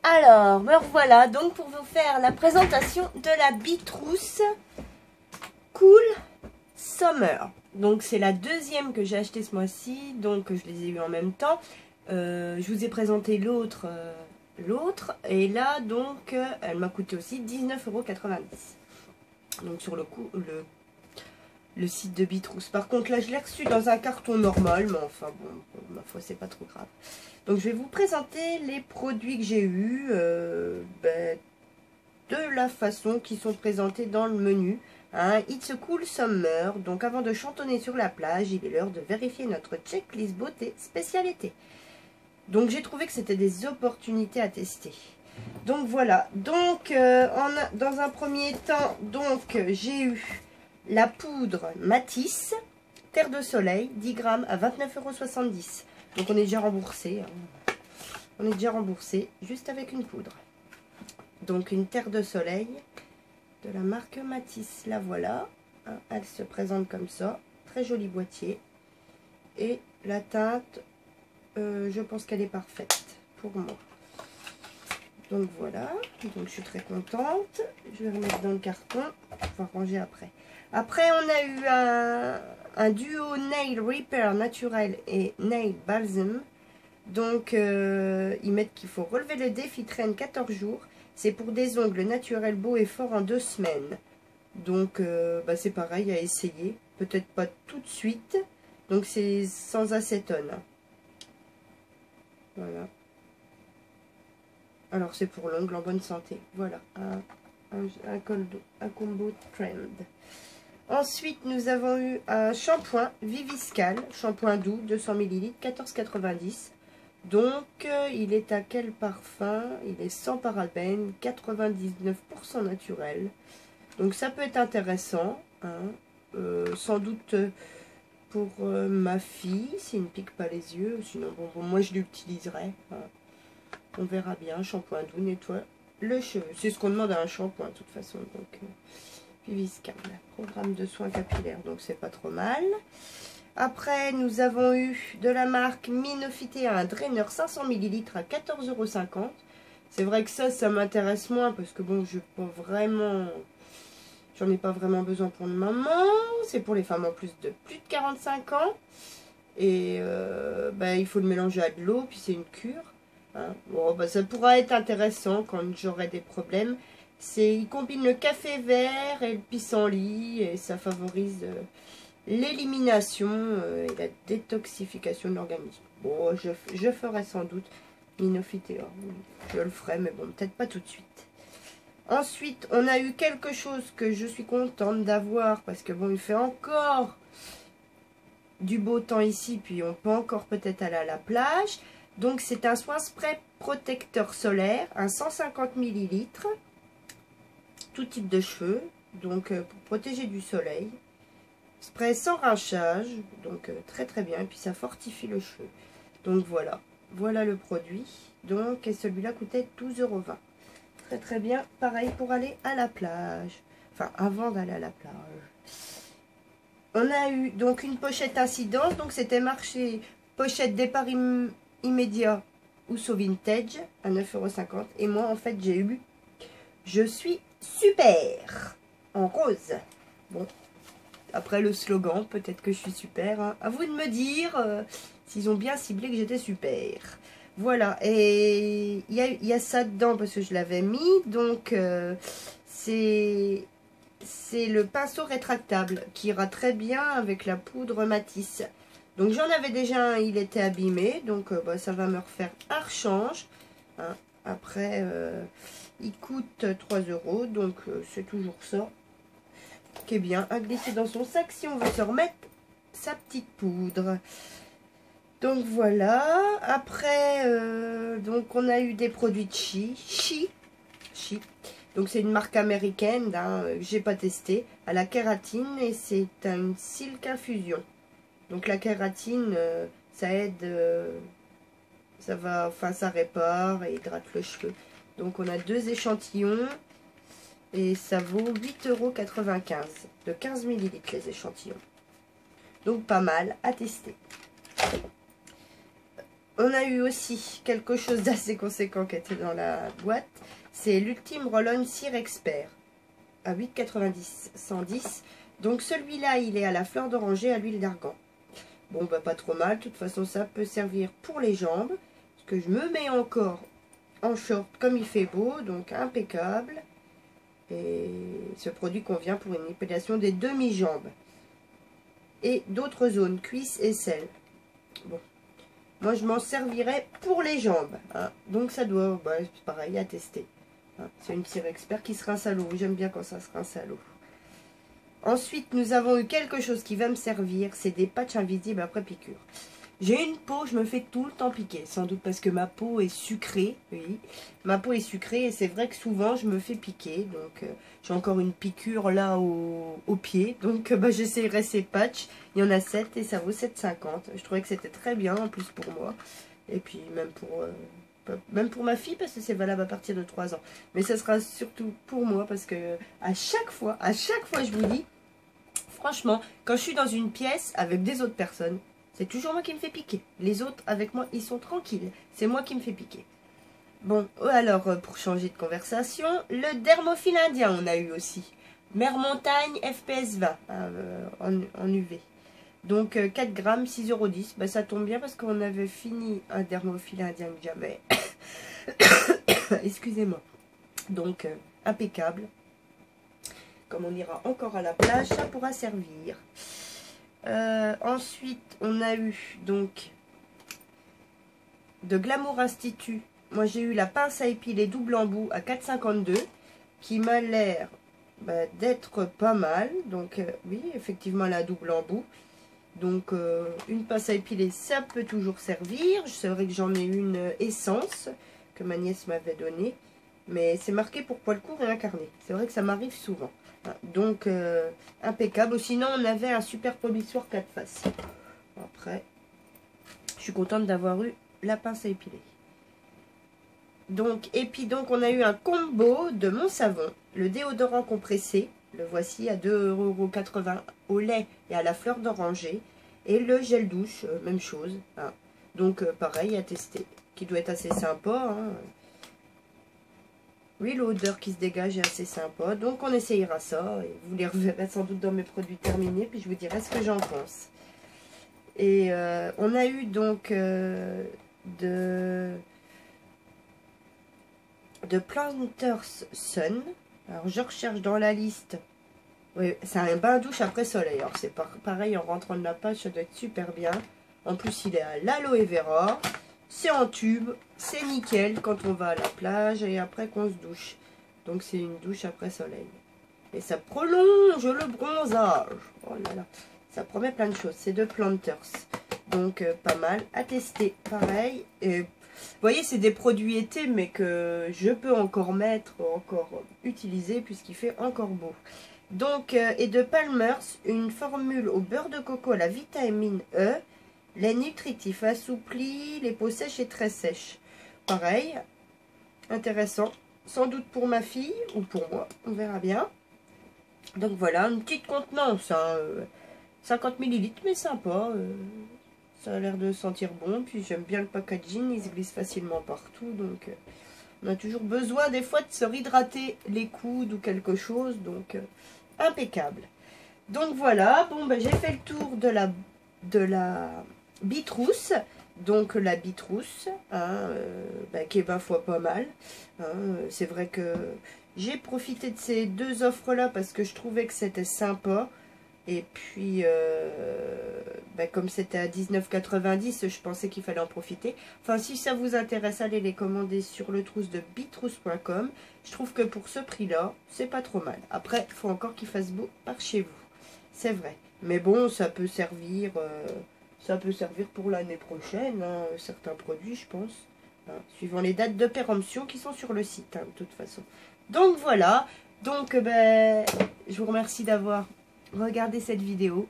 Alors, me revoilà donc pour vous faire la présentation de la Bitrousse Cool Summer. Donc c'est la deuxième que j'ai acheté ce mois-ci, donc je les ai eu en même temps. Je vous ai présenté l'autre, et là donc elle m'a coûté aussi 19,90 €. Donc sur le coup, le site de Bitrousse. Par contre là je l'ai reçu dans un carton normal, mais enfin bon, ma foi c'est pas trop grave. Donc je vais vous présenter les produits que j'ai eus de la façon qui sont présentés dans le menu. Hein, It's a Cool Summer. Donc avant de chantonner sur la plage, il est l'heure de vérifier notre checklist beauté spécialité. Donc j'ai trouvé que c'était des opportunités à tester. Donc voilà. Donc dans un premier temps, donc j'ai eu la poudre Matisse Terre de Soleil 10 grammes à 29,70 €. Donc on est déjà remboursé. Hein. On est déjà remboursé juste avec une poudre. Donc une Terre de Soleil de la marque Matisse. La voilà. Hein, elle se présente comme ça. Très joli boîtier. Et la teinte, je pense qu'elle est parfaite pour moi. Donc voilà. Donc je suis très contente. Je vais remettre dans le carton. On va ranger après. Après on a eu un duo Nail Repair naturel et Nail Balsam. Donc ils mettent qu'il faut relever le défi, traîne 14 jours. C'est pour des ongles naturels beaux et forts en 2 semaines. Donc c'est pareil à essayer. Peut-être pas tout de suite. Donc c'est sans acétone. Voilà. Alors c'est pour l'ongle en bonne santé. Voilà. Un combo trend. Ensuite, nous avons eu un shampoing Viviscal, shampoing doux, 200 ml, 14,90 €. Donc, il est à quel parfum? Il est sans parabènes, 99% naturel. Donc, ça peut être intéressant. Hein. Sans doute pour ma fille, s'il ne pique pas les yeux. Sinon, bon moi, je l'utiliserai. Hein. On verra bien. Shampoing doux, nettoie le cheveu. C'est ce qu'on demande à un shampoing, de toute façon. Donc... Viviscal, programme de soins capillaires, donc c'est pas trop mal. Après, nous avons eu de la marque Minofité un draineur 500 ml à 14,50 €. C'est vrai que ça m'intéresse moins parce que bon, j'en ai pas vraiment besoin pour une maman. C'est pour les femmes en plus de 45 ans. Et il faut le mélanger à de l'eau, puis c'est une cure. Hein. Bon, ça pourra être intéressant quand j'aurai des problèmes. Il combine le café vert et le pissenlit et ça favorise l'élimination et la détoxification de l'organisme. Bon, je ferai sans doute Minofité. Je le ferai, mais bon, peut-être pas tout de suite. Ensuite, on a eu quelque chose que je suis contente d'avoir parce que bon, il fait encore du beau temps ici, puis on peut encore peut-être aller à la plage. Donc, c'est un soin spray protecteur solaire, un 150 ml. Tout type de cheveux, donc pour protéger du soleil. Spray sans rinçage, donc très très bien. Et puis ça fortifie le cheveu. Donc voilà, voilà le produit. Donc, et celui-là coûtait 12,20 €. Très très bien, pareil pour aller à la plage. Enfin, avant d'aller à la plage. On a eu donc une pochette incidence, donc c'était marqué pochette départ immédiat ou so vintage à 9,50 €. Et moi en fait j'ai eu je suis super en rose. Bon, après le slogan, peut-être que je suis super. Hein. À vous de me dire s'ils ont bien ciblé que j'étais super. Voilà, et il y a ça dedans parce que je l'avais mis. Donc, c'est le pinceau rétractable qui ira très bien avec la poudre Matisse. Donc, j'en avais déjà un, il était abîmé. Donc, ça va me refaire un rechange. Hein. Après... il coûte 3 €, donc c'est toujours ça qui est bien à glisser dans son sac si on veut se remettre sa petite poudre. Donc voilà. Après, donc on a eu des produits de Chi. Donc c'est une marque américaine, hein, j'ai pas testé, à la kératine et c'est une silk infusion. Donc la kératine, ça aide, ça répare et hydrate le cheveu. Donc on a 2 échantillons et ça vaut 8,95 € de 15 ml les échantillons. Donc pas mal à tester. On a eu aussi quelque chose d'assez conséquent qui était dans la boîte. C'est l'Ultime Roll-On Cire Expert à 8,90, 110. Donc celui-là, il est à la fleur d'oranger à l'huile d'argan. Bon, bah pas trop mal. De toute façon, ça peut servir pour les jambes. Parce que je me mets encore en short comme il fait beau. Donc impeccable. Et ce produit convient pour une épilation des demi-jambes. Et d'autres zones, cuisses et selles. Bon. Moi, je m'en servirai pour les jambes. Hein. Donc, ça doit, bah, c'est pareil, à tester. Hein. C'est une cire expert qui se rince à l'eau. J'aime bien quand ça se rince à l'eau. Ensuite, nous avons eu quelque chose qui va me servir. C'est des patchs invisibles après piqûre. J'ai une peau, je me fais tout le temps piquer. Sans doute parce que ma peau est sucrée. Oui, ma peau est sucrée et c'est vrai que souvent, je me fais piquer. Donc, j'ai encore une piqûre là au pied. Donc, bah, j'essaierai ces patchs. Il y en a 7 et ça vaut 7,50. Je trouvais que c'était très bien en plus pour moi. Et puis, même pour ma fille, parce que c'est valable à partir de 3 ans. Mais ça sera surtout pour moi parce que à chaque fois, je vous dis, franchement, quand je suis dans une pièce avec des autres personnes, c'est toujours moi qui me fais piquer. Les autres, avec moi, ils sont tranquilles. C'est moi qui me fais piquer. Bon, alors, pour changer de conversation, le dermophile indien, on a eu aussi. Mer Montagne FPS 20 en UV. Donc, 4 grammes, 6,10 €. Bah, ça tombe bien parce qu'on avait fini un dermophile indien que j'avais. Excusez-moi. Donc, impeccable. Comme on ira encore à la plage, ça pourra servir. Ensuite, on a eu donc de Glamour Institut. Moi, j'ai eu la pince à épiler double embout à 4,52 qui m'a l'air d'être pas mal. Donc, oui, effectivement, la double embout. Donc, une pince à épiler, ça peut toujours servir. C'est vrai que j'en ai une essence que ma nièce m'avait donnée. Mais c'est marqué pour poil court et incarné. C'est vrai que ça m'arrive souvent. Donc, impeccable. Sinon, on avait un super polissoir 4 faces. Après, je suis contente d'avoir eu la pince à épiler. Donc, et puis, donc, on a eu un combo de mon savon. Le déodorant compressé. Le voici à 2,80 € au lait et à la fleur d'oranger. Et le gel douche, même chose. Hein. Donc, pareil, à tester. Qui doit être assez sympa. Hein. Oui, l'odeur qui se dégage est assez sympa. Donc, on essayera ça. Et vous les reverrez sans doute dans mes produits terminés. Puis, je vous dirai ce que j'en pense. Et on a eu donc de Planters Sun. Alors, je recherche dans la liste. Oui, c'est un bain douche après soleil. Alors, c'est pareil, en rentrant de la page, ça doit être super bien. En plus, il est à l'aloe vera. C'est en tube. C'est nickel quand on va à la plage et après qu'on se douche. Donc, c'est une douche après soleil. Et ça prolonge le bronzage. Oh là là. Ça promet plein de choses. C'est de Planters. Donc, pas mal à tester. Pareil. Et vous voyez, c'est des produits été, mais que je peux encore mettre, encore utiliser, puisqu'il fait encore beau. Donc, et de Palmer's, une formule au beurre de coco à la vitamine E. Lait nutritif assoupli, les peaux sèches et très sèches. Pareil, intéressant. Sans doute pour ma fille ou pour moi, on verra bien. Donc voilà, une petite contenance, hein, 50 ml, mais sympa. Ça a l'air de sentir bon. Puis j'aime bien le packaging, il se glisse facilement partout. Donc on a toujours besoin des fois de se réhydrater les coudes ou quelque chose. Donc impeccable. Donc voilà, bon ben j'ai fait le tour de la Bitrousse. Donc la Bitrousse, hein, qui est 20 fois pas mal. Hein, c'est vrai que j'ai profité de ces deux offres-là parce que je trouvais que c'était sympa. Et puis, comme c'était à 19,90, je pensais qu'il fallait en profiter. Enfin, si ça vous intéresse, allez les commander sur le trousse de bitrousse.com. Je trouve que pour ce prix-là, c'est pas trop mal. Après, il faut encore qu'il fasse beau par chez vous. C'est vrai. Mais bon, ça peut servir pour l'année prochaine, hein, certains produits, je pense. Hein, suivant les dates de péremption qui sont sur le site, hein, de toute façon. Donc voilà. Donc, je vous remercie d'avoir regardez cette vidéo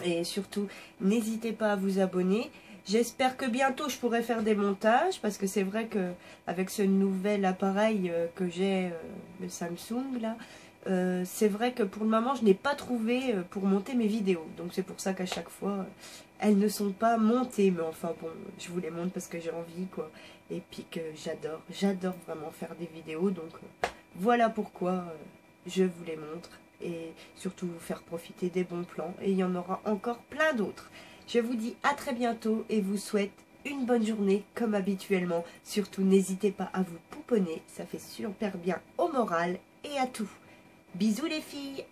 et surtout n'hésitez pas à vous abonner. J'espère que bientôt je pourrai faire des montages parce que c'est vrai que avec ce nouvel appareil que j'ai, le Samsung là, c'est vrai que pour le moment, je n'ai pas trouvé pour monter mes vidéos. Donc c'est pour ça qu'à chaque fois, elles ne sont pas montées. Mais enfin bon, je vous les montre parce que j'ai envie, quoi. Et puis que j'adore vraiment faire des vidéos. Donc voilà pourquoi je vous les montre. Et surtout vous faire profiter des bons plans. Et il y en aura encore plein d'autres. Je vous dis à très bientôt et vous souhaite une bonne journée comme habituellement. Surtout n'hésitez pas à vous pouponner, ça fait super bien au moral et à tout. Bisous les filles.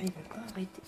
Il ne va pas arrêter.